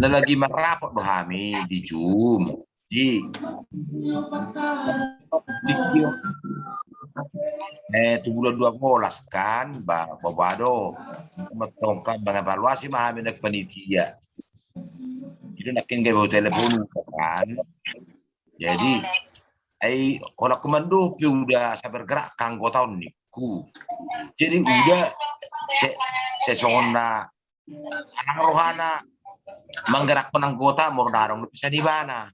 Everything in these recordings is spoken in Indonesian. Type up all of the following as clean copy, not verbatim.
na lagi marapat do kami di Zoom. Di tu bulan 12 kan babado matongkan mengevaluasi mahami nagpanitia. Jadi nakin gawe telepon kan. Jadi ay wala komando udah sa bergerak kanggo tahun niku. Jadi udah sesona anang rohana menggerak penanggota mordarong bisa di mana.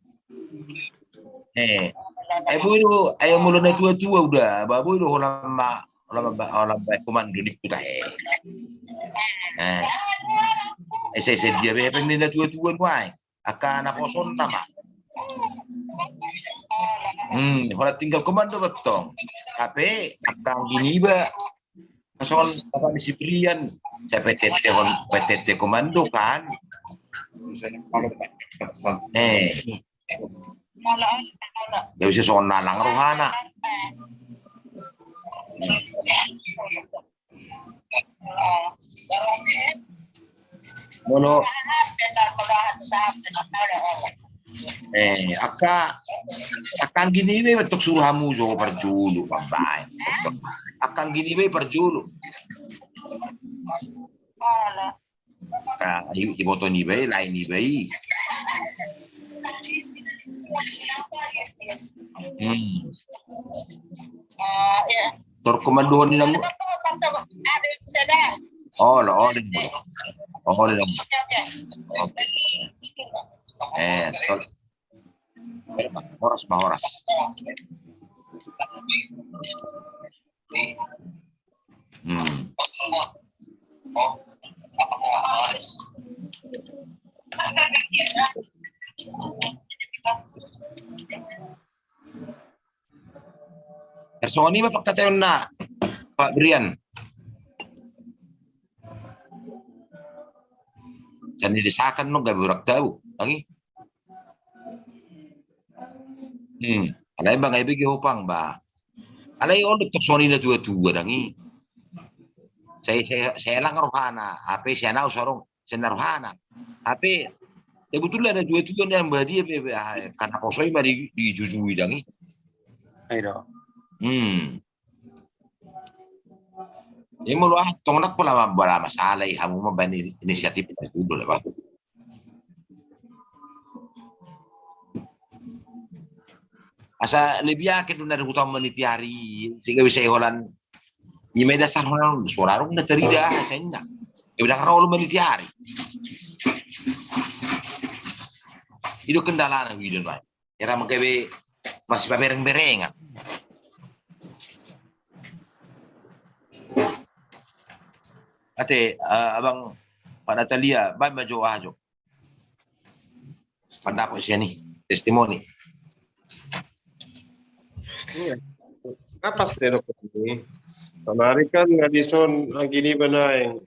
Ayo mulu na tua-tua udah, babu itu orang komando di kita saya dia behepen na tua-tua nuai, akan apa son nama. Orang tinggal komando betul. Tapi akan gini ba, soal apa disiplinan, saya PTT komando kan. Gak bisa soal nalang rohana. Mono. Akan gini be untuk suruh hamu jo perjulu babai. Akan gini be perjulu. Ibu to ni be lain ni be. Terkomandoan ni namu. Oh, lo din mo. Oh, din mo. Horas. Personi ba pagkatayon na Pak Brian? Kan didesakan no gaburak daw. Lagi. Alay ba ngay bigi hupang ba? Alay on tok soni na tua-tua dangi. Saya lang rohana, ape siya na usarong siya rohana. Ape betul ada tua-tua yang berdia karena posoi ba dijujui dangi. Ayo. Ini malu tongnak pula bala masalah hamu mabani inisiatif itu dulu ba. Asa lebih yakin na hutang manitiari sehingga bisa holan imeda dasar holan suararong na terida senya. Udah karol manitiari. Itu kendala na widon ba. Kira mangkebe masih pabereng-berengan. Ate, abang Pak Natalia, ba majo ajo. Pendapat siya ni, testimoni. Apa sih dok ini? Kemarin kan ngadison gini benaeng.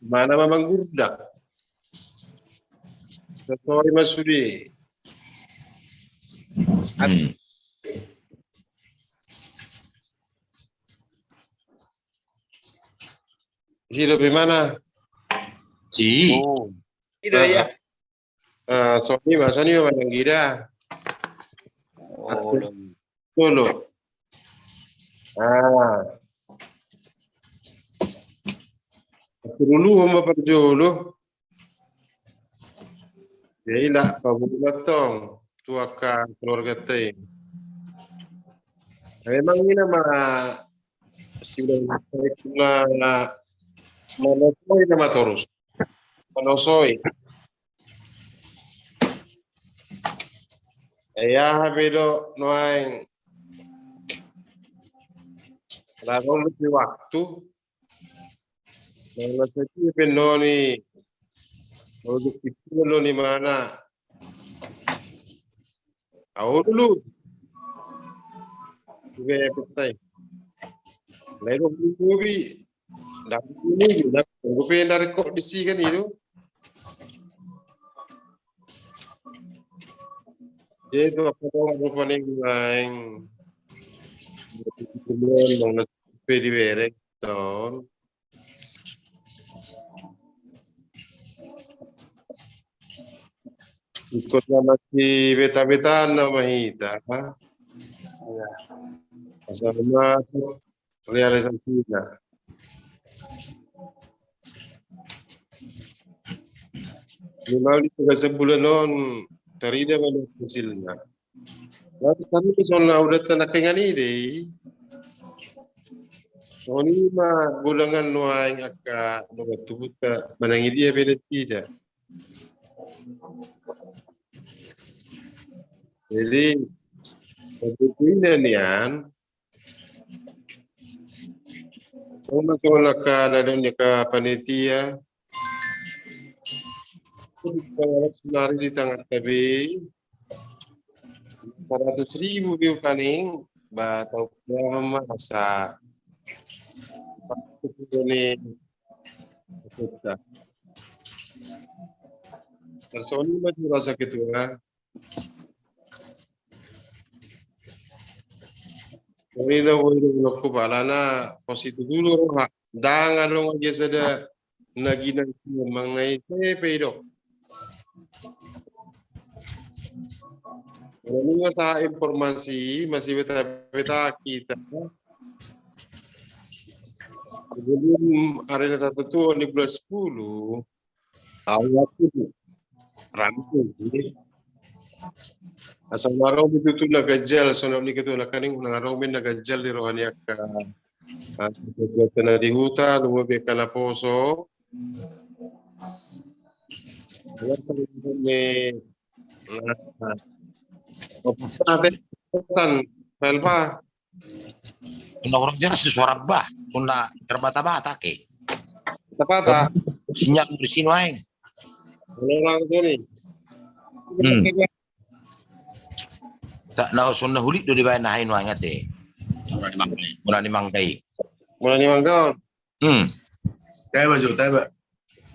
Mana memang gurdak. Sesuai masudi. Hidup di mana? Itu ya. Soalnya bahasanya orang gila. Dulu. Dulu hamba perjulu. Ya ilah kamu batong tuaka keluarga teh. Memang ini nama sudah Manosoi nama terus. Manosoi. Ya bedo noaing. Lalu lebih waktu. Manosoi penoni. Untuk itu lo di mana? Tahu dulu. Juga petai. Lalu bubi. Dapat ini juga. Gue pengen dari kok di sini kan itu. Itu apa orang paling lain. Kemudian mau di berek tahun. ikutnya masih beta-beta nama kita. Ya. Sama realisasinya. Minimal di 3 bulan non terida banyak hasilnya. Lalu kami soalnya udah tenakengan ini. Soalnya mah gulangan nuang aka nuang tubuh tak menangi dia beda tidak. Jadi sebetulnya nian soalnya ka nadanya ka panitia senari di tengah tapi 400.000 view kaning batau masa ini kita personi masih rasa ketua ini na ulo ko balana positif dulu roh dang adong aja sada naginan mang nai pedok. Ini masa informasi masih beta kita. Sebelum arena tertentu di bulan 10 awal itu rampung. Asal marau itu nagajal sono ni ketu nakaning ngarau men nagajal di rohani ka di hutan lumbe kana poso. Pelpa. Orang jelas suara bah, tunda terbata-bata ke. Tepat. Sinyal di sini wae. Orang ini. Tak na sunna hulit do di bayan nahin wae ngate. Mula ni mangkai. Tayo ba, Joe? Tayo ba?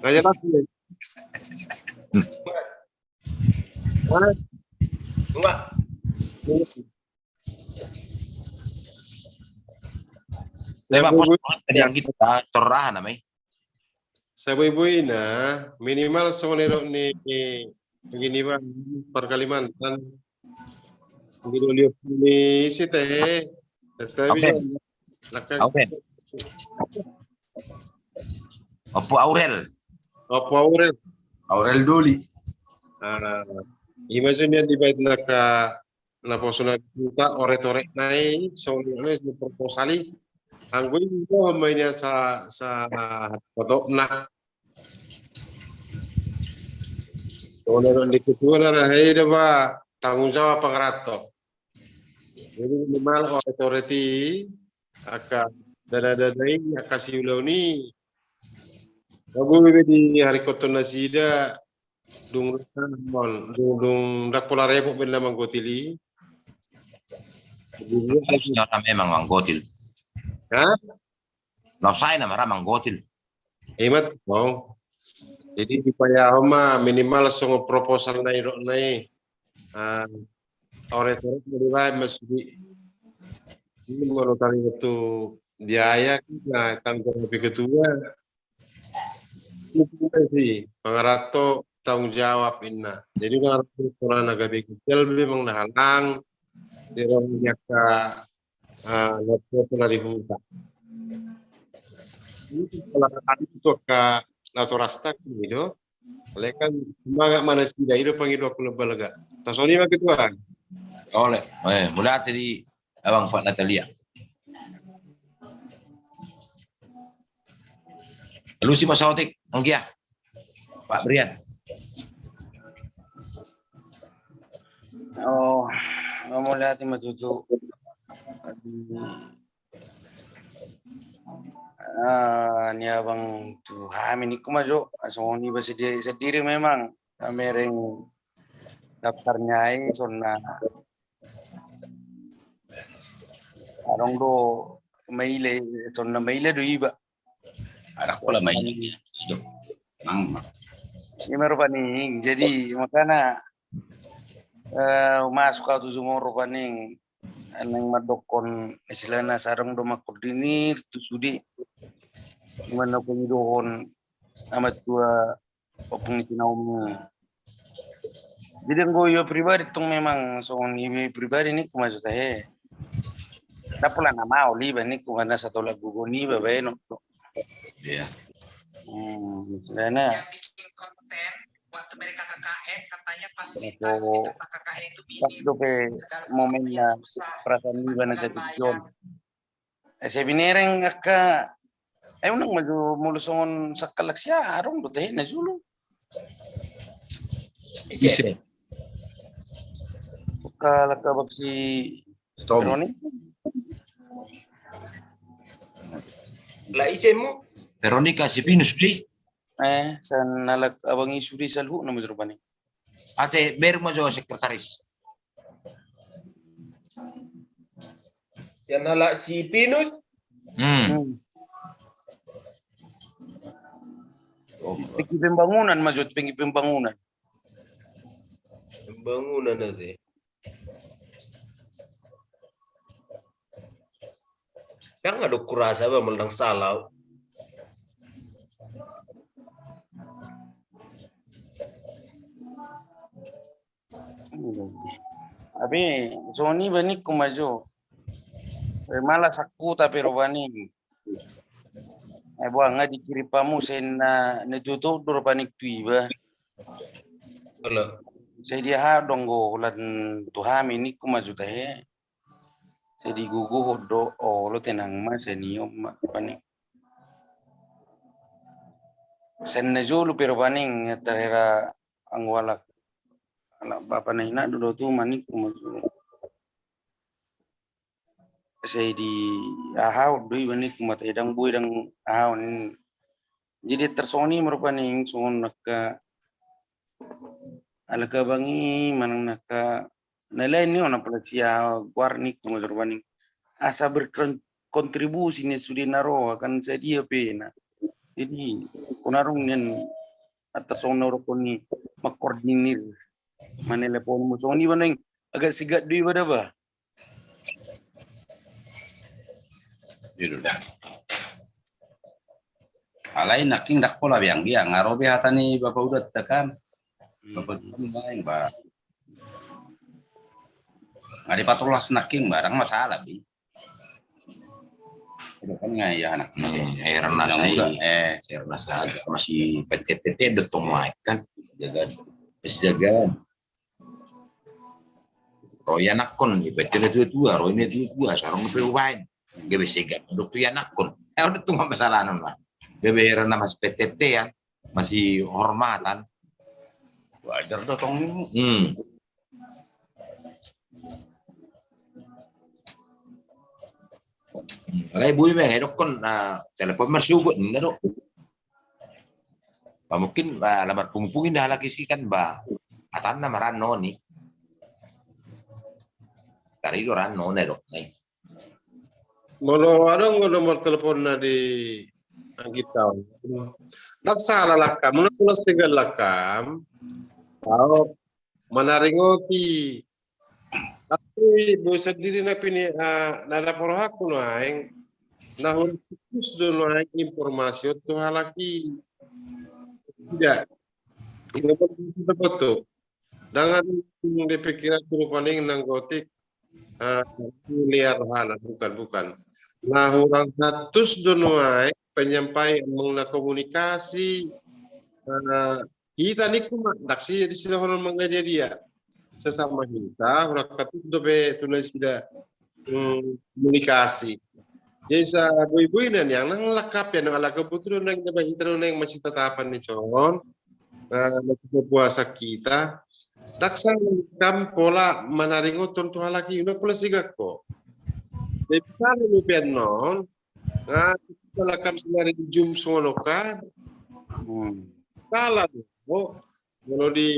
Kaya na sila. Enggak. Lema pos tadi yang kita terahan namai. Sa boy na minimal sa nero ni begini ba per Kalimantan. Begitu lihat ni si teh tetapi Aurel. Aurel. Aurel. Aurel Doli. Imagine di bait na posona kita ore-ore nai soalnya proposali anggo itu mainnya sa foto na soalnya di ketua na ada ba tanggung jawab pangerato. Jadi minimal authority akan dada-dadai kasih ulau ni. Aku di hari koton nasida dung dak pola repot ben lamang gotili. Nyata memang manggotil. Hah? Nah saya nama ramang gotil. Hemat bang. Jadi supaya homa minimal songo proposal nai ore-ore mulai mesti ini menurutani itu biaya kita tanggung jawab ketua itu sih pengarato tanggung jawab inna jadi pengarato orang agak kecil memang halang di rumahnya ke lapor pernah dibuka ini kalau itu ke naturasta gitu lekan semangat mana sih itu panggil aku lembaga tasoni mah ketua oleh mulai tadi abang Pak Natalia. Lu si Mas Autik, Anggia. Pak Brian. Oh, mau lihat matutu. Ni abang tu hamin iku majo asoni sendiri memang mereng daftarnya ini sonna arong do maile sonna maile do iba Ada pula main. ini merupakan jadi makanya masuk atau semua rupaning anang madokon istilahnya sarang do makoordinir tu sudi mana pengidohon amat tua opung sinaumu Jadi yang gue pribadi tuh memang soal ibu pribadi nih kumaksud teh. Tak pula nama oli bani kumana satu lagu gue nih babai no. Iya. Karena bikin konten waktu mereka KKN katanya fasilitas Kalau- di tempat KKN itu waktu ke segala momennya sesuatunya susah. perasaan di mana saya Bayar. pikiran. Saya binereng ka nang maju mulu songon sakalak siarong do teh na julu. Ise. Kalak ka si Tom. Roni. Lah isemu Veronica si Pinus beli. San nalak abang isuri salhu na maju pani. Ate ber mo jo sekretaris. yang nalak si Pinus Pergi pembangunan maju pergi pembangunan. pembangunan nanti. Yang ada kurasa ba melang salau. Tapi Sony bani kumajo. Malas aku tapi robani. Buang nga dikiri pamu sen na juto dur panik tui ba. Kalau Saya dia ha donggo ulan Tuhan ini kumajo teh. Saya digugu hodo lo tenang ma seniom ma panik. Sen na jolo pero paning terera angwalak anak bapak na ina dulu tuh manik kumajo. Saya di ahau dui manik kumat edang bui dang ahau nin. Jadi tersoni merupakan songon naka alaka bangi manang naka nilai ni ona pala siya warni kumajo paning asa berkontribusi ni sudi naro akan saya dia pena. Jadi kunarong nin atas onor ko ni makkoordinir manila po mo so ni baneng agak sigat dui bada ba. Gitu dah. Alai naking dak pola biang dia ngarobe hatani bapak udah tekan. Bapak main ba. Ngadi patulas naking barang masalah bi. Itu kan ngaya anak Erna saya, Erna saya masih PTT detong naik kan, jaga. Roy anakon, PTT itu dua, Roy ini dua, sarong perubahan, gak bisa gak, dokter anakon, udah tuh nggak masalah nona, gak Erna mas PTT ya, masih hormatan, wajar detong. Karena ibu ibu hedok kan telepon masuk na dok. Mungkin lamar pumupungin dah lagi sih kan atan na marano ni. Kari do rano na dok. Mau ada nggak nomor telepon di kita? Tak salah lakam, mana pula segal lakam. Kalau menaringopi tapi bisa diri na pini nada porhak kunaing na khusus do naik informasi tu halaki tidak ini pun betul dengan dipikiran tu paling nanggotik liar hal bukan nah orang status do naik penyampaian mengenai komunikasi kita ni kumat daksi di sini orang mengajar dia sesama kita orang kata dobe tunai sudah komunikasi jadi sa ibu ini yang nang lakap ya nang ala kebetulan nang dapat kita nang masih tetapan ni con puasa kita taksa kam pola manaringo tontu halaki no pola sigak ko jadi kan lu penon pola kam sinari jum sono kan salah kalau di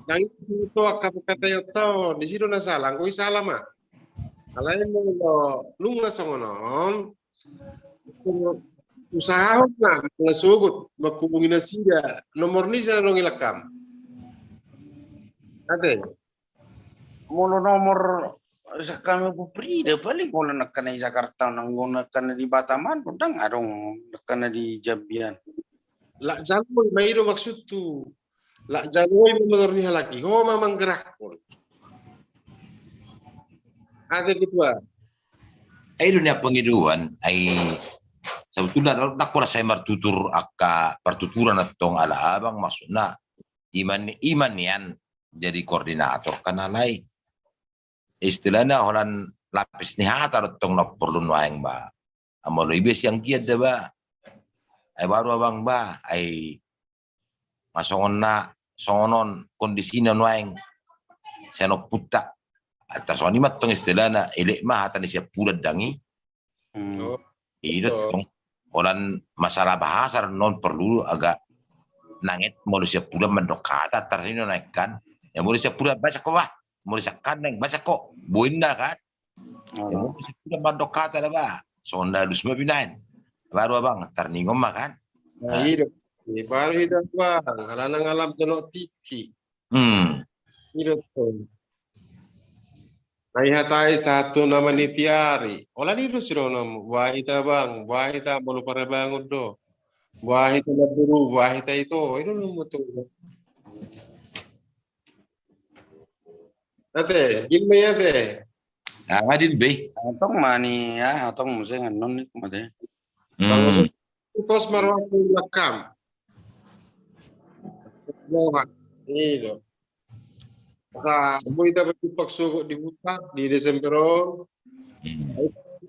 yang itu kata yo tau di situ na salah ko salah mah alain mo lu nga songonon usaha na ngasugot makubungin na siya nomor ni sa nong ilakam ate Mulu nomor sa kami po prida paling mulu nakana di Jakarta nang nakana di Bataman pudang adong nakana di Jabian. la jalur mairo maksud tu La janoi motor ni halaki. Ho mamang gerak pun. Ada kedua. Ay dunia pengiduan ay sebetulnya nak pula saya martutur aka pertuturan atong ala abang maksudna iman yan jadi koordinator kana lai istilahnya orang lapis ni hata atong nak perlu nuaing ba amo ibis yang kiat ba ay baru abang ba ay masongon na songonon kondisinya nuaing senok puta atas wanimat tong istilahnya elek mah hata ni siap pulat dangi Oh, itu tong orang masalah bahasa non perlu agak nangit mau siap pulat mendokata terus naikkan ya mau siap pulat baca kok wah mau siap kandeng baca kok buinda kan ya mau siap pulat mendokata lah ba sonda lu semua binain baru abang terningom makan nah, hidup. Baru hidup bang. Karena ngalam tenok tiki. Hidup tuh. Naihatai satu nama nitiari. Olah itu sih nom. Wahita bang. Wahita mau para bangun do. Wahita laburu. Wahita itu. Itu nomor tuh. Ate. Gimana ya te? ngadil be Atong mani ya, atong mesti nganon nih kemana? Bangun. Kos marwah belakang. Mohat. Itu. Nah, kamu itu bertupak suku di hutan di Desemberon.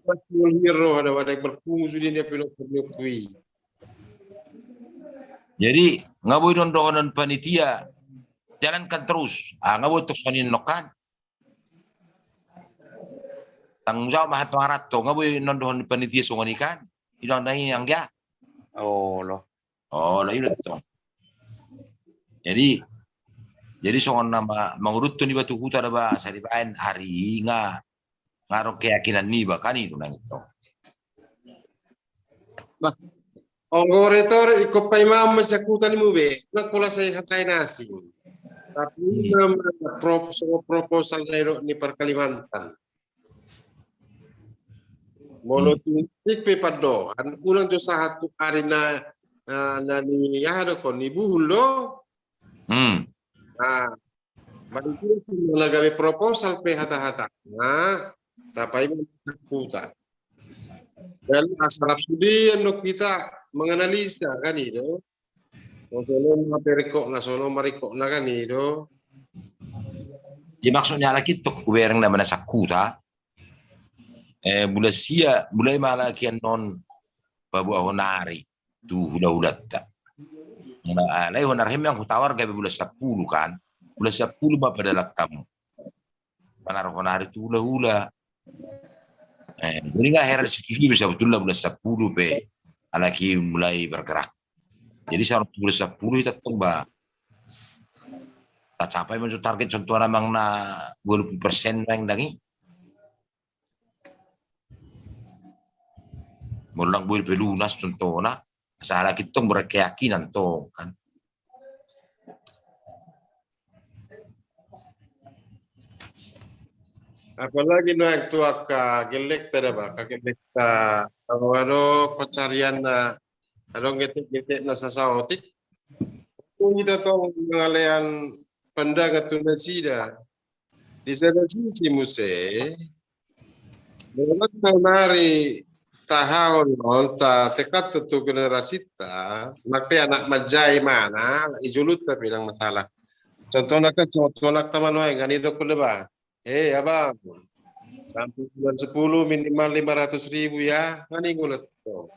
Pasti hero ada wadah berfungsi dia pinok penukui. jadi ngaboy dondonan panitia jalankan terus ngaboy tok sonin nokan tanggung jawab mahat pangarat to ngaboy dondonan panitia songonikan idang dahi yang ya Oh loh. oh lah itu jadi songon nama mengurut tu ni batu hutan ba saribain hari ngaro keyakinan ni ba kan itu nang itu Bah, onggoretor ikut paimam masyakutan mu be. Nak pula saya hatai nasi. Tapi proposal saya ni per Kalimantan. Molo titik pe paddo. An ulang tu satu arina nani ada kon ibu hulo. Bagi itu lagawe proposal pe hata-hata. Nah, tapi masyakutan. Dan asal studi untuk kita menganalisa kan itu. Nasono maperikok, nasono marikok na kan itu. jadi maksudnya lagi tok kubereng na manasakuta mulai malah kian non babu honari tu hula-hula ta lai honar hem yang hutawar gabe bulan 10 kan bulan 10 ba pada kamu panar honari tu hula-hula jadi nggak heran situ bisa betul lah bulan 10 pe alaki mulai bergerak jadi sekarang bulan 10 itu tumba tak capai menurut target contoh namang na 20% yang dangi mulang boleh pelunas contoh na salah kita berkeyakinan to kan Apalagi nak tu aka gelek tada ba, gelek ta kalau pencarian na ada ngetik na sasaotik. Kita tahu pengalian pandangan tu nasida. Di sana sisi muse. Dalam nari tahun ta tekat tu generasi ta, maka anak majai mana ijulut ta bilang masalah. Contohnya kan contohnya teman yang kan itu ba. Abang, sampai bulan 10 minimal 500.000 ya, kan ingat tuh.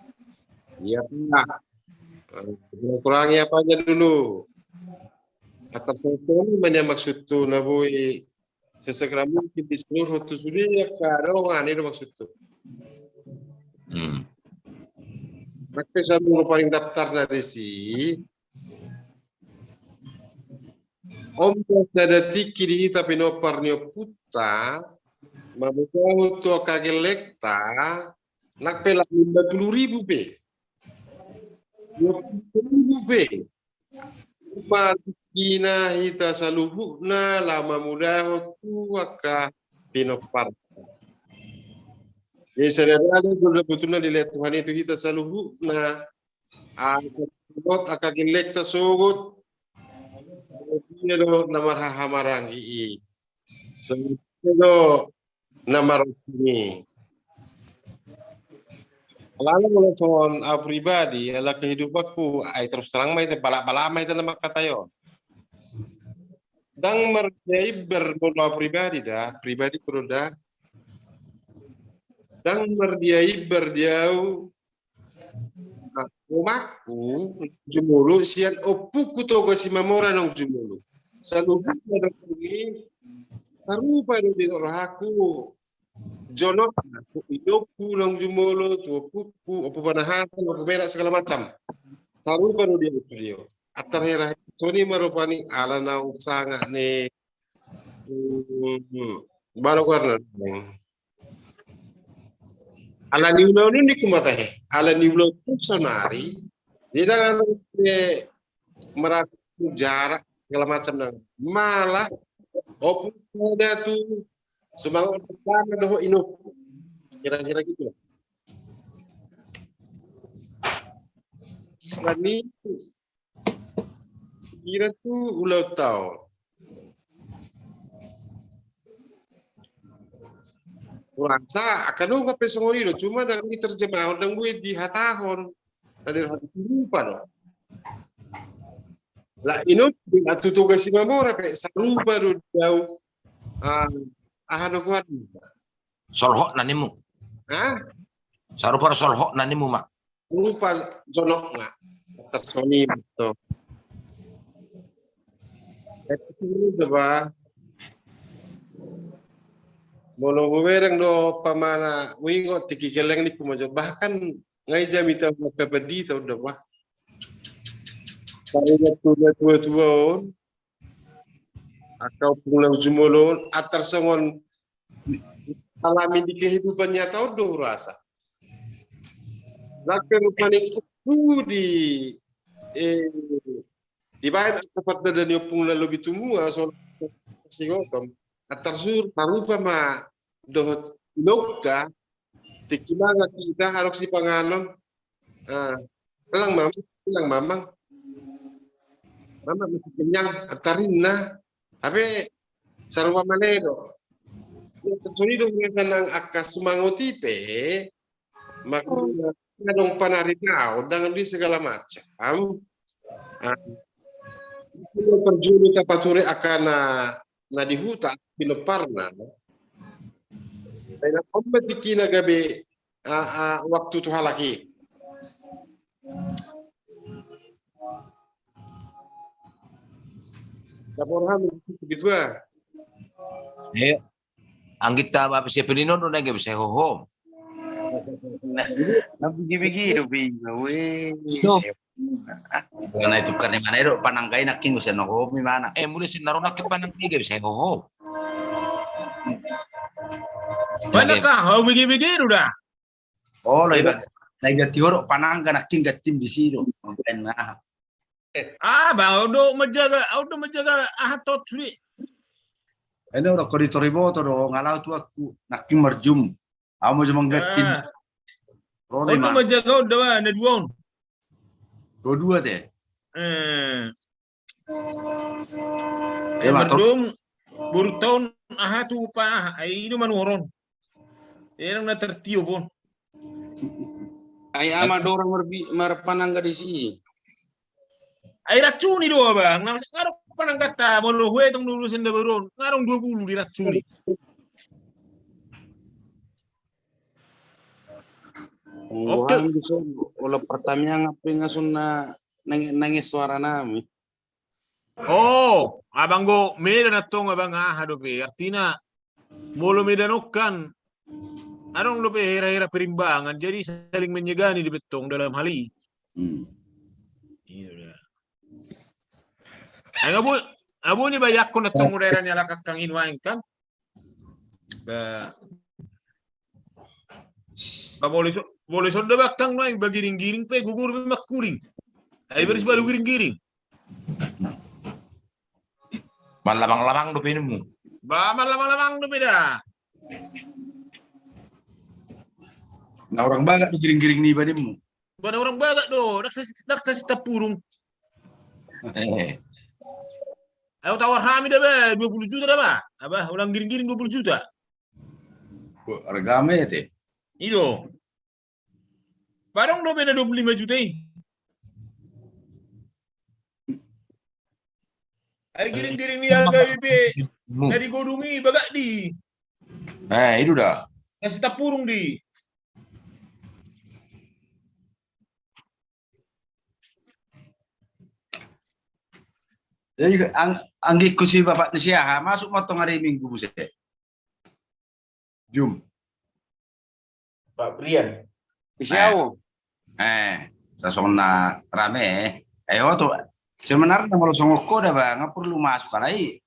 Iya Pak. Kurangi apa aja dulu. Atau contohnya mana maksud tuh nabui sesegera mungkin di seluruh tuh sudah ya karongan itu maksud tuh. Maka saya mau paling daftar dari si Om ada tiki di kita pinopar puta, mabukahu tu kagelekta, nak pelak 50.000 pe, 20.000 pe. Kina hita saluhuna lama mudah tu aka pinopar. Jadi sederhana betul-betul dilihat Tuhan itu hita saluhuna, aka gelekta sogot. Dia do nama rahamarangi. Sebenarnya do nama ini. Lalu kalau soal pribadi, adalah kehidupanku, terus terang mah itu balak-balak mah itu nama kata yo. Dan merjai bermula pribadi dah, pribadi perlu dah. Dan merjai berjauh. Rumahku jumulu sian opuku togo si mamora nong jumulu. Selalu ada ini tarupa di rohaku. Jono aku hidupku nong jumulu tu opuku opu panahatan opu berak segala macam. Tarupa dia. Atar hera Tony marupani ala na sangat ne baru karena ala niulo ni kumata he ala niulo sonari dia dengan merasa jarak segala macam dan malah opung ada tu semangat pertama doh inuk kira-kira gitu selain kira tu ulau tahu rasa akan nggak pesongoni lo cuma dengan terjemah dan gue di hatahon dari hati lupa lo lah ini atau tugas si mamora kayak seru baru jauh ahado kuat Solhok nanimu. Sarupa solhok nanimu mak. lupa zonok nggak tersoni betul itu coba Mono bumerang do pamana wingo tiki keleng ni kumajo bahkan ngai jamita kapedi tau do wah. Kaya tua atau pulau jumolon atar songon alami di kehidupan nyata do rasa. Laker paling di bahan tempat dan yopung lalu bitumua so singokom atar sur tarupa ma dohot lokta tikimanga kita harus si panganon lang mamang mama masih kenyang atarina tapi sarwa manedo tersuni dong mengenang akas sumangotipe maka dong panarikau dengan di segala macam perjuli kapaturi akan na di hutan pileparna Saya kompetisi gabe waktu tu halaki. Laporan begitu Anggita apa sih penino no nage bisa hohom. Begitu we. Karena itu karena mana itu panangkai nak king bisa hohom mana. Mulai sinaron nak panangkai bisa hohom. Banyak kah? Oh begitu dah. Oh lagi tioro panangga nak king tim di sini. Bang, auto menjaga ahatot suri. Ini udah koritori motor dong, ngalau tuh aku nak king merjum. Aku mau cuma gatin. Auto menjaga udah ada dua deh. Merjum baru tahun ahatu pa itu manuron. Yang na tertiup pun. Ay ama dorang marpanangga di sini. Ay racuni do bang. Ngarong pananggata mo luwe tong lulusin da baron. Ngarong 20 di racuni. Oke. Olah pertama ngapain ngasun na nangis suara nami. Oh, abang go meda na tong abang hadope. Artinya mulu medanokan. Anong lupa hera-hera perimbangan, jadi saling menyegani di betong dalam hal ini. Abu ni banyak ko na tong urera niya lakakang inwain kan? Boleh so bakang noy bagiring-giring pe gugur makuling. Ay beris balu giring-giring. Malamang-lamang do pinmu. Malamang do beda. Nah orang bagat tuh giring-giring nih banimu. Bukan orang bagat do, daksa tapurung. Ayo tawar kami dah bah, 20 juta dah bah. Abah ulang giring-giring 20 juta. Regame teh. Itu. Barang do beda 25 juta ini. Ayo giring-giring ni agak bebe. Dari godungi bagak di. Itu dah. Kasih tapurung di. Jadi anggi kusi bapak nasiah masuk motong hari Minggu buset. Jum. Pak Brian. Siapa? Sasona rame. Ayo tuh. Sebenarnya kalau songoko dah bang, nggak perlu masuk lagi.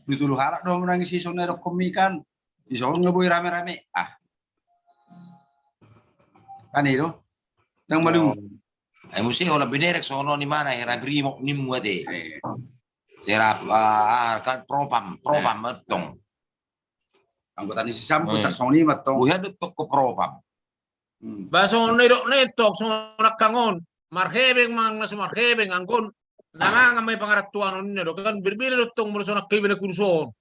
Begitu lu harap dong menangis si sonero komikan. Di song ngeboy rame-rame. Kan itu. Yang malu. Mesti kalau benerek sono ni mana era brimo ni muate. Serap kan propam metong. Anggota ni si sampo tersong ni metong. Buya detok ko propam. Baso nedok netok so nakangon. Marhebeng mang nasu marhebeng angkon. Nanga may pangaratuan ni do kan berbeda dotong mo so nakay na kurson.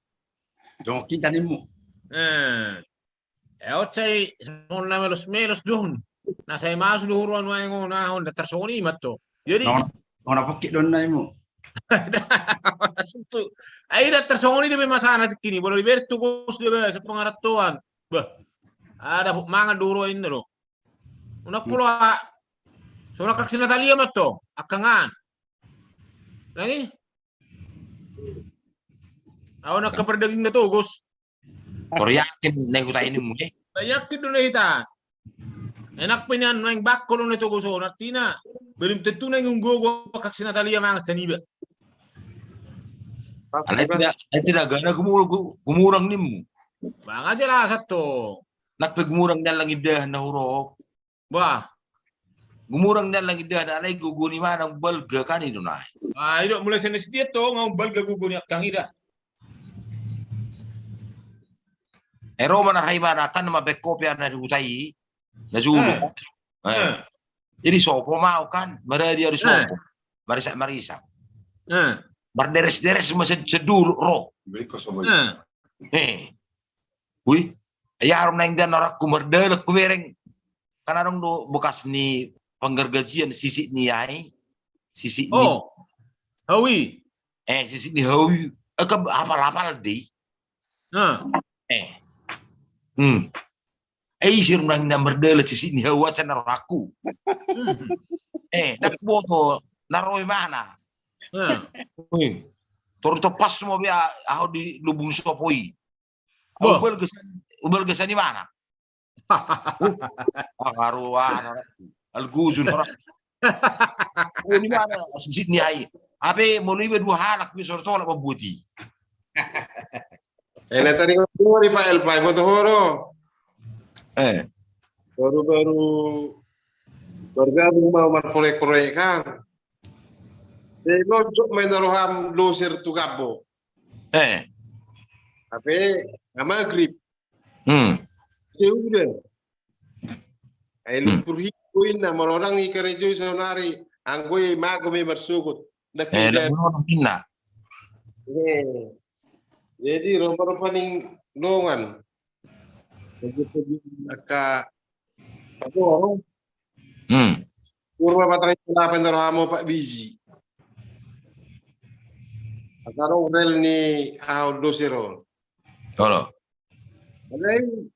Jong kita ni mo. Otsay so na melos doon. Nasa imas luhuruan mo yung unahon na tersoni mato. Jadi Ona pokit doon na mo. Ay na tersoni di may masana kini. Bolo liberto kos di ba sa pangaratuan. Bah. Ada mga duro in do. Una pulo so nakaksinatalia mato. Akangan. Lagi? Ako nakapardaging na to, Gus. Koryakin na ikuta ini mo eh. Yakin doon na ita. Enak pa niyan, may bakko na ito, Gus. Natina, berim tentu na yung gogo kaksinatalia mga saniba. Ay tidak gana gumurang ni mo. Banga jala sa to. Nakpagmurang na lang idah na hurok. Ba? Gumurang na lang idah na alay guguni man ang balga kanino na. Ito, mulai sa nasdiya to, nga balga gugo niya kang ida. Roma na kaiba na kan mabekopya na hutay na zulo. Jadi sopo mau kan, maradi harus sopo. Marisa. Berderes-deres masih sedulu ro. Beli ko sobo. Uy, ayarom na ingdan orak kumerdalak kumereng. Kanarong do bekas ni penggergajian sisi ni ay. Sisi ni. Hawi. Sisi ni hawi. Hafal-hafal di. Sir nang namerdala sisi ni hawa sa naraku. Nakboto naroy mana. Turun pas mo biya ako di lubung sopoy. Ubal gasan ni mana? Karuan alguzun orang. Ni mana sisi ni ay. Ape mulai dua halak bi sorto la mabuti. Na tadi ko ri pa El Pai mo to horo. Baru-baru bergabung mau proyek-proyek kan. Lojok main roham loser tu gabo. Tapi nama grip. Udah. Ay lumpur hikuin na marorang ikarejo sa nari. Anggoy mago may marsukot. Nakita. Jadi rompa-rompa ning longan. Aka ako. Purwa patang ilapan na rohamo Pak Bizi. Akaro rel ni ahaw dosero. Tolo. Alay.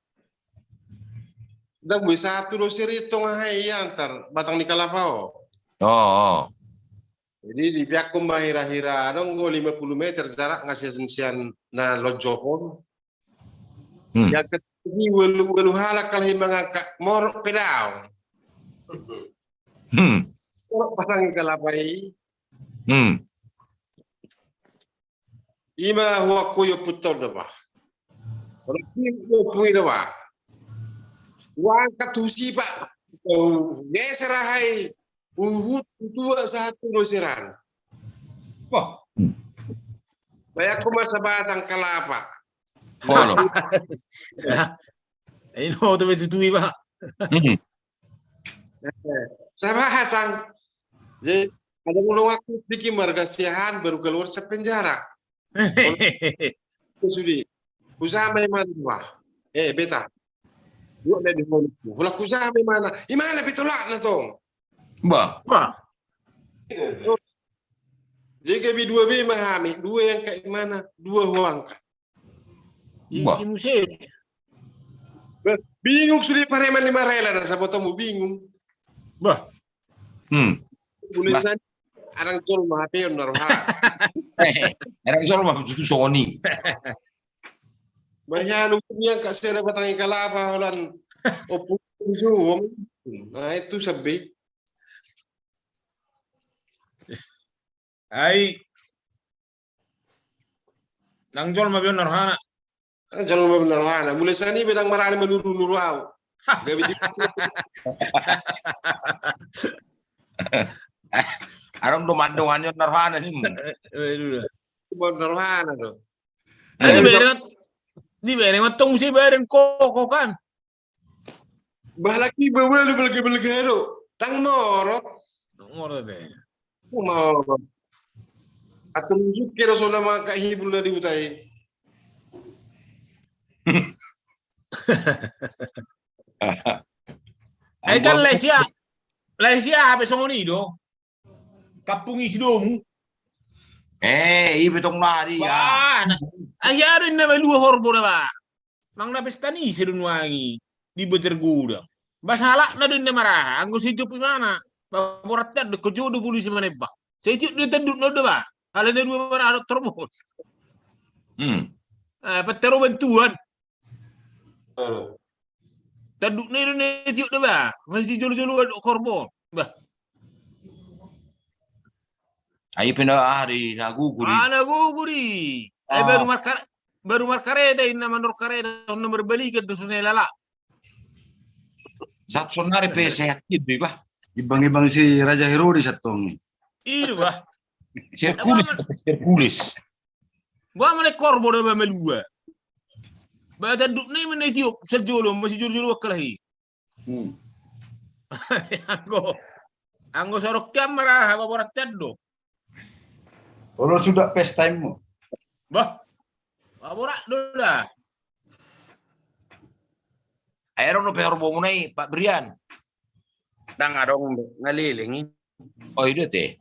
Dag bisa satu doser itu ngahay antar batang ni Kalapao. Jadi di pihak kumahira-hira dong 50 meter jarak ngasih sensian na lojokon. Yang ketiga welu halak kalau mengangkat morok pedau. Morok pasang kalapai. Ima huwa kuyo putol dah. Kalau kuyo pungi dah. Wang katusi pak. Geserahai. Uhud dua satu loseran. Wah. Banyak masa batang kelapa. Tolo. Ini auto betutui pak. Saya batang. Jadi ada mulung aku bikin marga siahan baru keluar sepenjara. Sudi. Usaha mana wah. Beta. Yuk na di holo. Wala usaha mana. Imana pitulak na to. Bah, Wah, Jadi kayak dua B mahami, dua yang kayak mana? Dua huang. Wah. ini musim. Bingung sudah pareman lima rela dan siapa tahu bingung. Bah, Tulisan arang tol mahape narha. Erang solo mah itu Sony. Banyak lu punya kak saya batang kalapa holan opo ju. Nah itu sabi. ai nangjol mabion narhana. Jangan mau narha. Mulai sani bedang marani menuru au. Gabi di Arang domandongannya narhana nih. narha tuh. Di bere matong si beren koko kan. Bahalaki bawa lu belga-belgaro. Tang morot. Ngoro deh. Morot. Atau nunjuk kira soalnya maka hibul na diutai. Ai kan Lesia habis ngoni do. Kapung isi domu. Ibe tong lari ya. Wah, ayarin na malu horbo na ba. Nang napestani si Dunwangi di Beterguda. Basalak na din na maraha. Ang gusto ito pimana. Paboratnya de kejodo polisi maneba. Saya itu dia tenduk no ba. Kalau dia dua maraha terbot. Petero bantuan. Tenduk na itu na ba. Masih jolo-jolo korbo. Bah. Ayo pindah hari naguguri. Naguguri. Baru markareta ina manor kareta nomor balik ke dusun lala. Sat sonare pe sehat gitu bah. Ibang-ibang si Raja Herodes atong. Itu bah. Sirkulis. Gua mana korbo da melua. Ba tanduk ni mana tiup sejolo masih jolo-jolo kalahi. Anggo sorok kamera ha baborat tendo. Kalau sudah FaceTime mo. Bah. Baborat dah. Aero no pe horbo munai Pak Brian. Dang adong ngalilingi. Oh itu teh.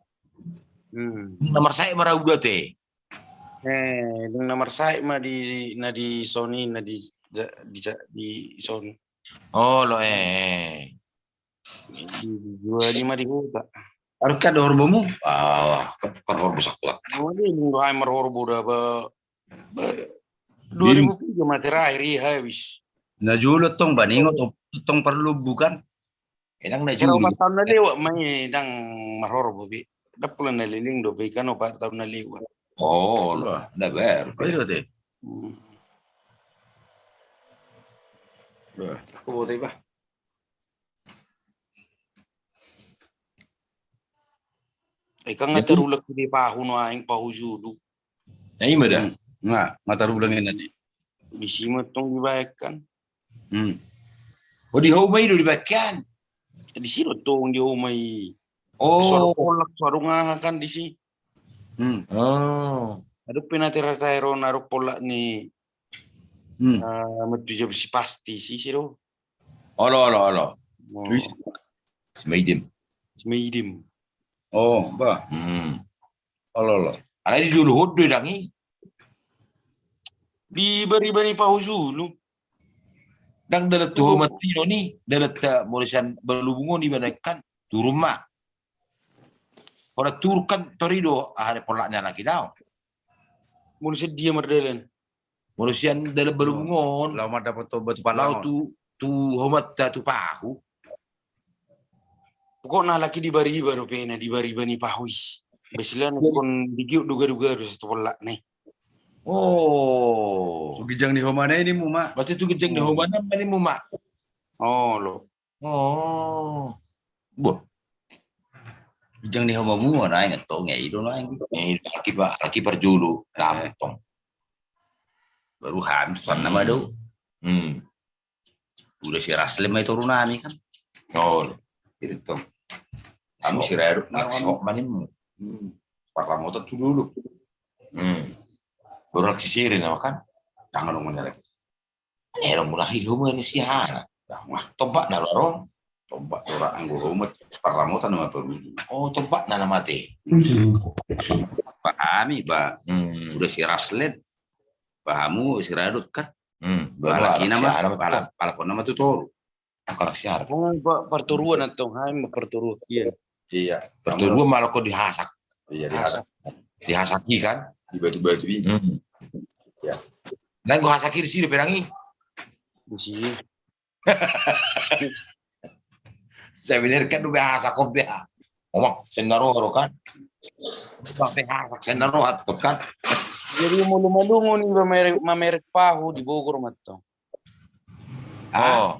Nomor saya marah udah teh. Yung nomor saya mah di Sony di Sony. Oh lo Dua lima di kota. Harus kan horbo mo. Kan horbo sakla. Ini yung timer horbo dah 2003 mah terakhir habis. Najulot tong baningot tong perlu bukan. Enang na Kira juli. 4 tahun na liwa may dang marhorbo bi. Dapat na liling do bi kan 4 tahun na liwa. Oh lo, na ber. Itu teh. Ko teh bah. Ika nga terulak di pahu no aing pahu julu. Ai mada. Nga, matarulangin nanti. Bisi mo tong dibayarkan. Oh di homay do dibakan. Di sino tong di umay. Oh. Suara nga kan di si. Oh. Aduh pinatira-tiro naruh pola ni. Matuja si pasti si siro. Olo. Semaidim. Semaidim. Oh, bah. Olo. Ala di dulu hodo dangi. Di bari-bari pahu julu. Dang dalat tuh matino ni, dalat murisan berlubungan di mana kan turuma. Ora turkan torido ahare polaknya lagi daw. Murisan dia merdelan. Murisan dalat berlubungan. Lama dapat obat Palau palau tu homat tu pahu. Pokoknya laki di bari baru pena di bari bani pahuis. Besilan kon digiuk duga-duga harus tolak nih. Oh. Sugijang ni homana ini mo ma. Berarti tu gejeng di homana mani mu mak. Oh lo. Oh. Boh. Sugijang ni homa mo na ay ngatong ay do na ay. Laki perjulu lampong. Baru habis pan nama do. Udah si Raslem ay turunan ni kan. Oh. Itu. Kami si Rero nak sok manim. Parang motor tu dulu. Orang sisiri nama kan. Jangan dong menyerek. Orang mulai rumah ni siapa? Wah, tombak na lorong. Tombak orang anggur umat paramutan nama perlu. Oh, tombak na nama teh. Pahami, Pak. Udah si Raslet. Pahamu si Radut kan. Laki nama palakon nama tu tol. Angkara siar. Oh, perturuan atau hai perturuan. Iya. Iya. Perturuan malah kok dihasak. Iya Dihasaki kan. di batu-batu ini. Ya. Dan gua hasaki di sini perangi. Di sini. Saya bener kan udah hasak kok dia. Ngomong sendaro kan. Sampai hasak sendaro atau kan. Jadi malu-malu nih mamerek pahu di Bogor matong. Oh.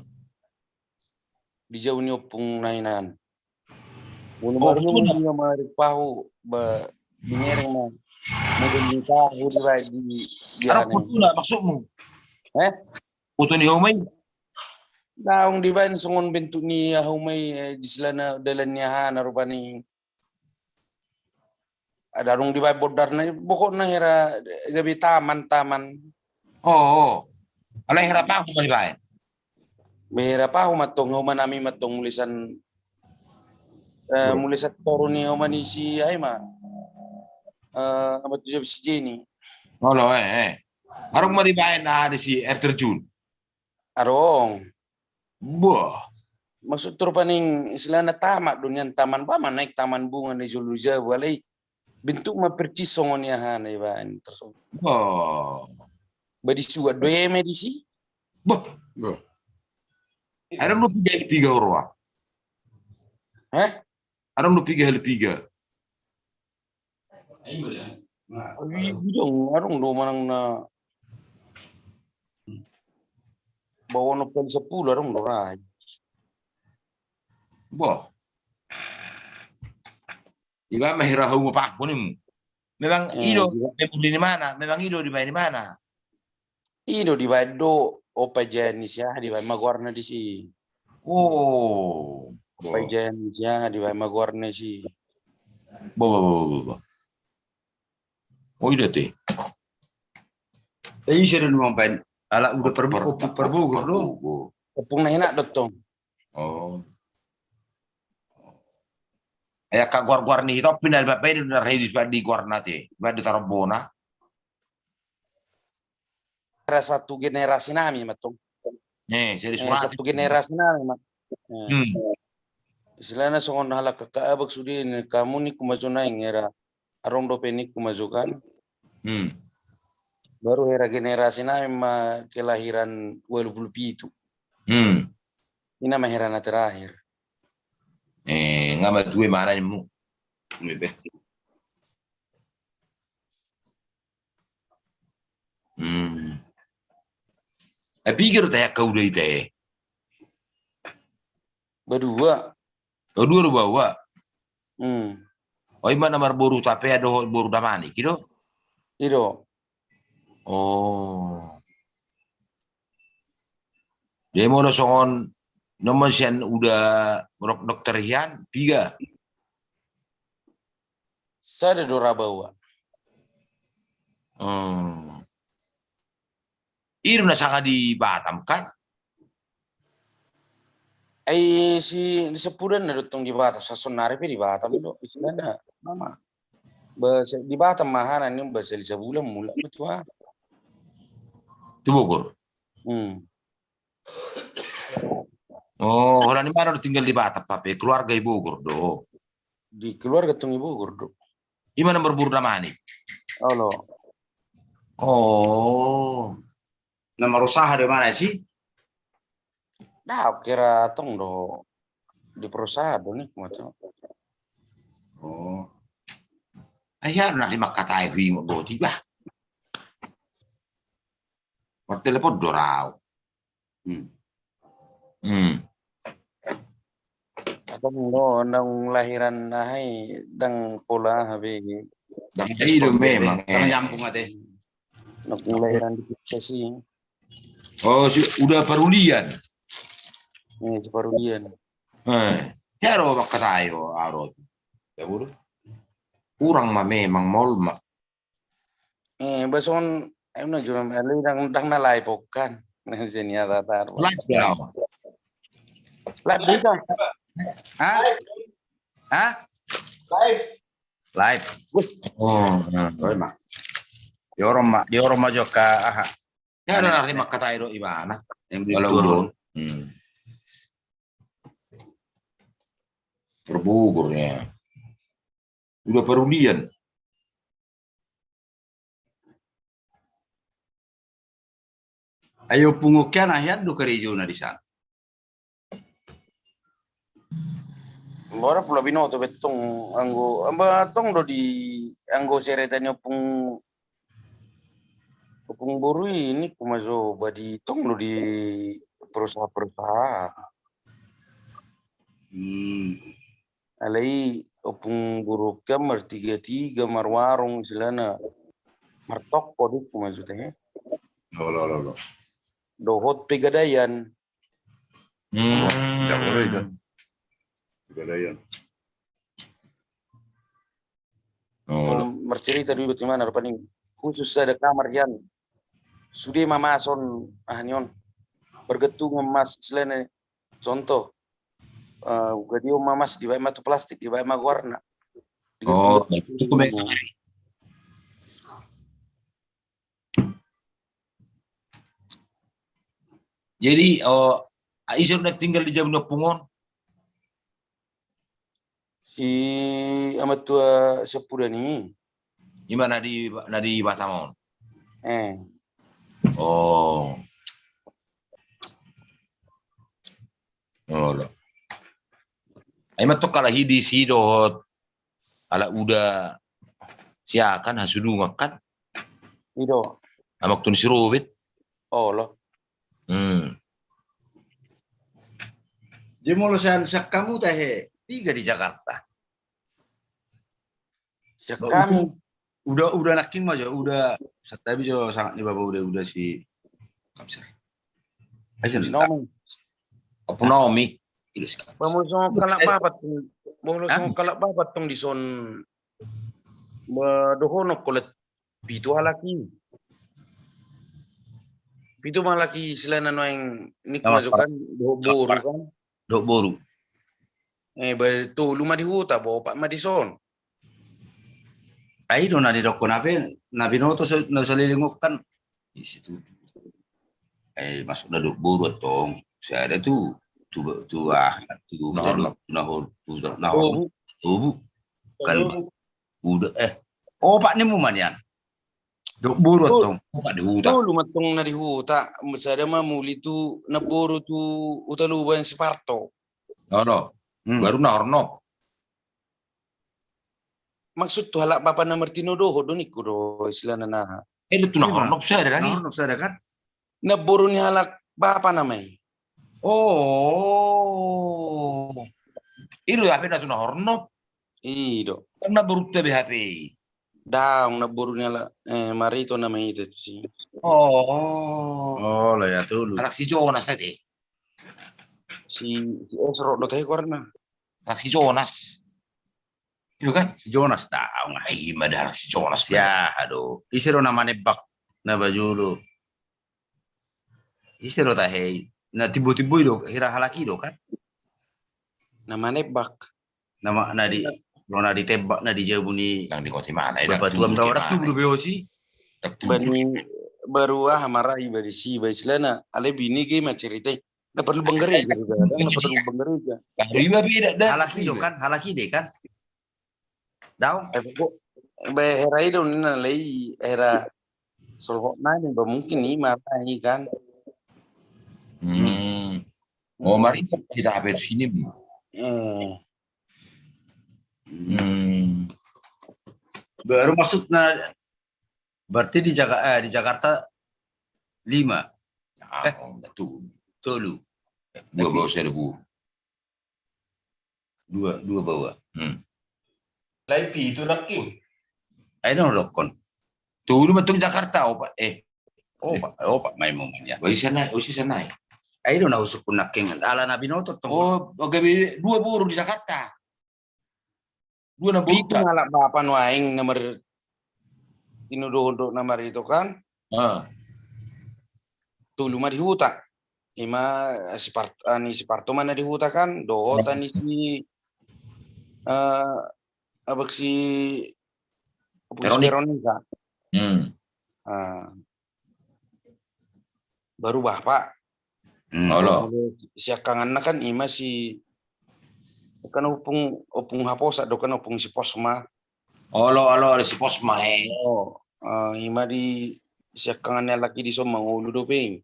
Di jauh ni opung nainan. betul Malu-malu nih mamerek pahu di mereng mah. Mungkin di tahu di Ada putu lah maksudmu? Putu ni humay? Naong di ban sungon bentuk ni humay di selana dalannya hana rupani. Ada rung di ban bodar na bokok na hera gabi taman. Oh. Alay hirap ako ba ba? Mehera pahu matong human nami matong mulisan mulisan toro ni humani si ay ma. Apa tu si Jenny? Oh lo Arong maribayan na ada si air terjun. Arong. Wah. Maksud paning istilah tamat dunian taman pa man naik taman bunga ni Juluja walay bentuk ma percis songon ya han iban terus. Oh. Badi suat doye medisi. Bah. Arong lu piga orwa. Arong lu piga. Bidong arong do manang na bawa no pel 10 arong do rai. Wah. Iba mahirah mo pa ako ni. Memang ido di mana? Memang ido di mana? Ido di Bado opa jenis ya di Magwarna di si. Oh. Opa jenis ya di Magwarna si. Bo. Oh iya teh. Iya sudah ngomong ala udah perbugur lo. Opung na hina dotong. Oh. Ya kak guar nih itu pindah bapak ini udah ready di guar nanti. Bapak di Tarabona. Ada satu generasi nami matong. Nih, jadi Satu generasi nami mat. Istilahnya songon halak kakak sudin kamu nih kumazuna yang era arong do penik kumazukan. Baru era generasi nami kelahiran 27. Ini nama herana terakhir. Ngamat gue mana nih mu? Pikir teh kau udah itu Berdua. Dua bawa. Oh mana nomor boru tapi ada boru damani, kilo? Ido. Oh. Dia mau songon nomor sian udah dokter Hian 3. Saya ada dora bawa. Iru na saka di Batam kan? Si sepudan na dutong di Batam sa sonari di Batam do. Istilahnya mama. Di Batam mahanan yung basa sa bulan mula betul. Di Bogor. Oh, orang di mana udah tinggal di Batam tapi keluarga di Bogor do. Di keluarga tong Ibu Bogor do. Di mana berburu damani? Oh. Nama usaha di mana sih? Nah, kira tong do di perusahaan do nih macam. Oh. Ayah nak 5 kata ibu mau tiba. Por telepon dorau. Atong do nang lahiran nahay dang pola habi. Itu memang. Karena nyampung ate. Nang lahiran di Bekasi. Oh, udah perulian. Perulian. Ya ro baka tayo arot. Ya buru. Kurang mah memang mall mah. Bason em na juram ali dang nalay pokan. Nang sini ada tar. Live daw. Live dito. Hah? Hah? Live. Oh. Oi, mak. Di orang maju ke aha. Ya ada nanti kata itu gimana? Yang Kalau turun. urun. Terbugurnya. Udah perulian. Ayo pungukian ahyat do kerijo na di sana. Bora pula binoto betong anggo amba tong do di anggo seretanyo pung buru ini kumazo badi tong do di perusahaan. Alai opung buru kamar 33 marwarung silana martok podik kumazo teh. Lo. Dohot Pegadaian. Tidak boleh itu. Pegadaian. Bercerita dulu bagaimana paling khusus ada kamar yang sudah mamason ahnion bergetung emas selain contoh gadio mamas di bawah matu plastik di bawah warna. Oh, jadi Aisyah udah tinggal di Jamuna Pungon. Si amat tua sepura ni. Gimana di Batamon? Oh. Oh. Aimat to kala hidi sidot ala udah siakan hasudu makan. Ido. Amak tun sirubit. Oh loh. Jemolosan kamu teh 3 di Jakarta. Ya kami udah nakin mah udah tapi jo sangat nih bapak udah si kamsar. Aja Ekonomi. Bamus kalak babat tong di son dohono kolet pitu halaki. Pitu malaki selain yang ini masukkan boru kan. Dok boru. Betul lumah di huta bawa Pak Madison. Ai do na di dokon na binoto na salilingok kan di situ. Masuk na dok boru tong. Saya ada tuh nahor kan udah Pak ni muman yan. Dok boru tong Pak di huta. Tuh lumah tong na di huta. Masada mah muli tu na boru tu utaluban si Parto. No. Baru nahornop. Maksud tu halak bapa na Martino do niku do isilana na. Itu nahornop saya lagi. Nahornop saya kan. Na boru ni halak bapa namai. Oh. Itu HP na tu nahornop. Ido. Karena baru HP. Daung na boru ni halak Marito namai itu sih. Oh lah ya tuh. Anak si Jonas tadi. Si Esro do teh warna. Anak si Jonas. Itu kan? Si Jonas tahu nggak? Gimana anak si Jonas Ya, aduh. Isiro nama nebak na baju lu. Isiro tahe. Na tibo-tibo itu hira halaki do kan? Nama nebak. Nama nadi Rona ditembak na dijauh ni. Yang di kota mana? Bapak tuam dawarat tuh belum beosi. Bani baru marai bari si baislana ale bini ge macerita. Na perlu banggereja juga. Na perlu banggereja. Riba beda dah. Halaki do kan? Halaki deh kan? Daun. Era itu nina lei era solhok nani ba mungkin ni marai kan. Oh mari kita update sini. Baru masuk na berarti di Jakarta 5. Tolu. 2 bawa 1000. 2 bawa. Laipi itu naking. Ayo dokon. Tuh lu betul Jakarta Pak. Pak main momen ya. Usi sana. Ayo na usuk naking ala nabi notot tong. Gabe 2 buru di Jakarta. 2 na buru. Itu halak bapa nu aing nomor tinuduh nama itu kan Ah, tulu mah di huta. Ima si Parto mana di huta kan do tani si abak si Veronica. Veronica. Baru bapak. Olo. Siakangan kan ima si kan opung haposa do kan opung si Posma. Olo si Posma Oh, ima di siakangannya laki di Somangulu do peng.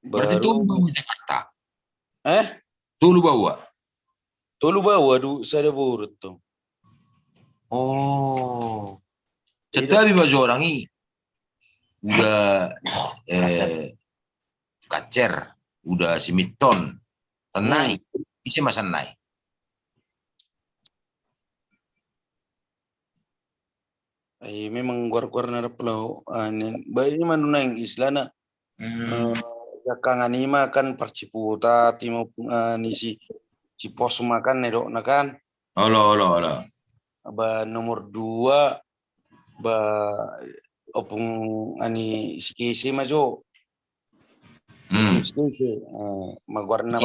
Berarti tulu bawa Jakarta. Tulu bawa. Tulu bawa saya burut tuh. Oh. Setabi baju orang ini udah kacer, udah simiton, tenai, isi masa naik. Memang guar-guar nara pulau bayi mana nang islana kangen ima kan perciputa timo nisi si pos makan nedok nakan Olo. ba nomor 2 ba opung ani si majo magwarna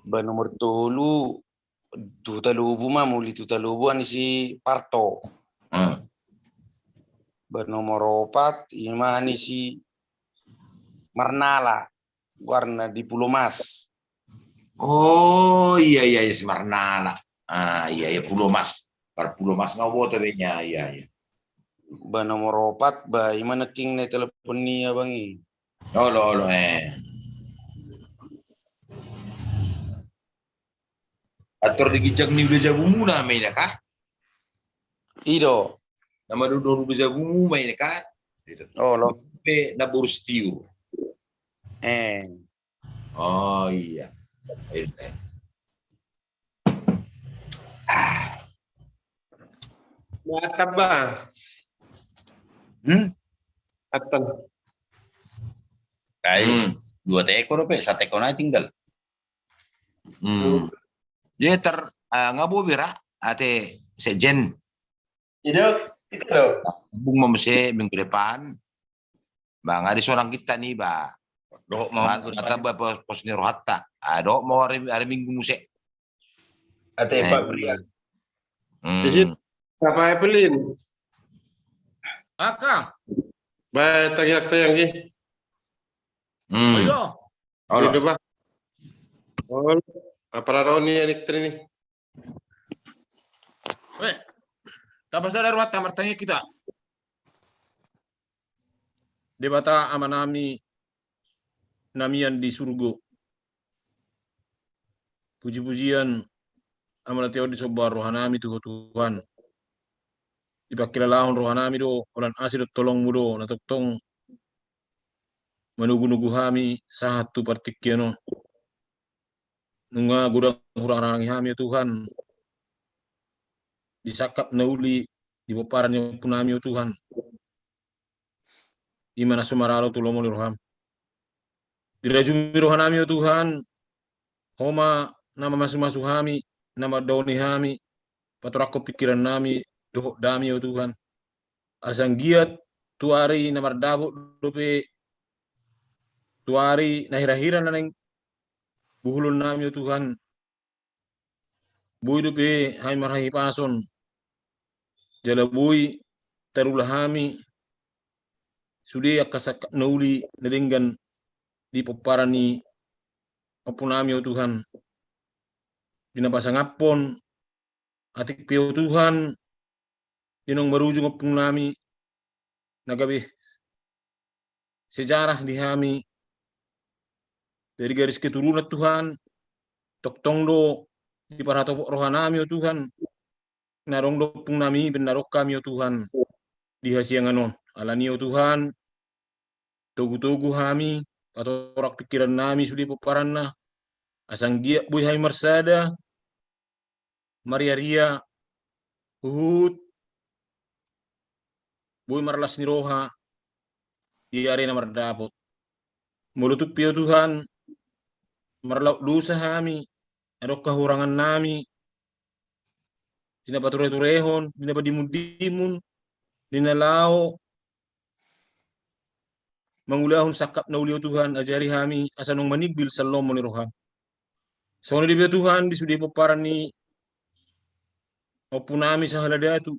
ba nomor 3 tutalubu mah muli tutalubu ani si Parto. Ba nomor 4 ima ani si Marnala warna di Pulau Mas. Oh iya si Marnala. Iya Pulau Mas. Pulau Mas ngau tabenya iya. Ba nomor 4 ba ima naking na telepon niya bangi. Olo. Atur digijak ni udah jagumu na may kah? Ido. Nama udah jagumu may kah? Olo. Pe na burustiu. Oh iya. Batak ba? Atan. Kayak 2 ekor pe, 1 ekor na tinggal. Dia ngabo bira ate sejen. Itu loh. Bung memse minggu depan. Bang ada seorang kita nih, Ba. Doh mau kata ba pos ni rohatta. Ado mau hari minggu muse. Ate Pak Brian. Jadi apa Evelyn? Aka. Ba tayang gi. Ayo. Olo ba? Olo. Para Roni anik trini. Tapos ada ruat kamar tanya kita. Debata amanami namian di surga. Puji-pujian amalateo di sobar rohanami Tuhan. Ipakilalahon rohanami do ulan asir tolong mudo natoktong manugu-nugu hami satu partikiano. Nunga gudang hurang hami ya Tuhan. Disakap nauli di paparan yang punami ya Tuhan. Imana sumaralo tulomo ni roham. Dirajumi rohanami ya Tuhan. Homa nama masu-masu hami, nama dauni hami, patorako pikiran nami, dohok dami ya Tuhan. Asang giat tuari namar dabuk dope tuari nahira-hira naneng buhulun nami ya Tuhan. Bui dope hai marhahi pason. Jala bui tarulah hami sudi akasak nauli nedenggan di paparani apunami ya Tuhan. Dinapasangapon atik piyo Tuhan dinong marujung apung nami nagabi sejarah di hami dari garis keturunan Tuhan toktong do di paratopok rohanami ya Tuhan narong do pung nami benarok kami ya Tuhan di hasianganon alani ya Tuhan togu-togu hami atau rak pikiran nami sudi paparanna asang giat buy hai marsada Maria Uhud buy marlas ni roha di arena mardapot mulutuk piyo Tuhan marlauk dosa hami adok kahurangan nami dina pature-turehon, dina padimun-dimun, dina lao, mangulahon sakap na uliw Tuhan, ajari kami asanong manigbil sa lomo ni Rohan. So, ni Tuhan, di sudi paparan ni opo nami sa haladatu,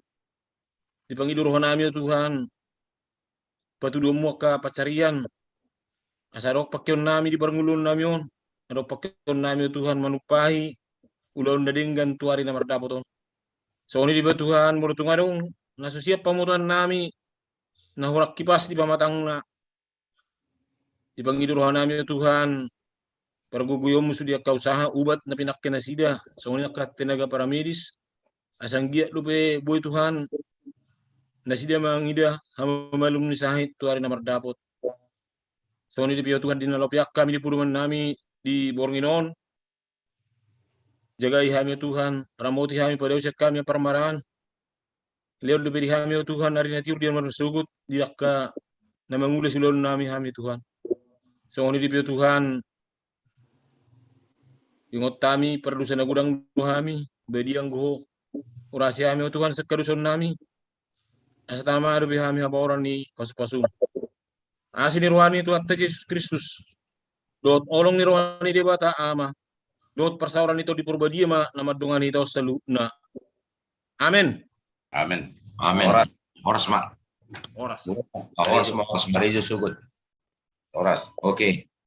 di pangidurohan nami o Tuhan, patudo mo ka pacarian, asarok pakyon nami di parangulon nami on, arok pakyon nami o Tuhan manupahi, ulaw na dinggan tuwari na mardapoton. So, ni Tuhan, murutong adong, nasusiap pamutan nami, nahurak kipas di pamatang na, di pangidurohan nami o Tuhan, paraguguyom mo sudia kausaha ubat na pinakkinasida, so ni tenaga para medis, asang giat lupe boy Tuhan, nasida mangida hamamalum ni sahit tuari na mardapot. So ni Pio Tuhan dinalopiak kami di puluman nami di Bornginon, jagai kami Tuhan, ramoti kami pada usia kami parmaraan, lewat diberi kami Tuhan, hari nanti dia mensugut diakka na mangulis ulun nami kami Tuhan. So ni Pio Tuhan, ingot kami perlu sana gudang kami, bedi ang goho, urasi kami Tuhan sekaduson nami, asa tama ada kami habaoran ni pasu-pasu. Asin ni rohani Tuhan Yesus Kristus, dot olong ni rohani di bata ama, dot persauran itu di purba dia ma nama dungan itu seluna. Amin. Amin. Amin. Horas mak. Oras. Horas mak. Horas mak. Oke.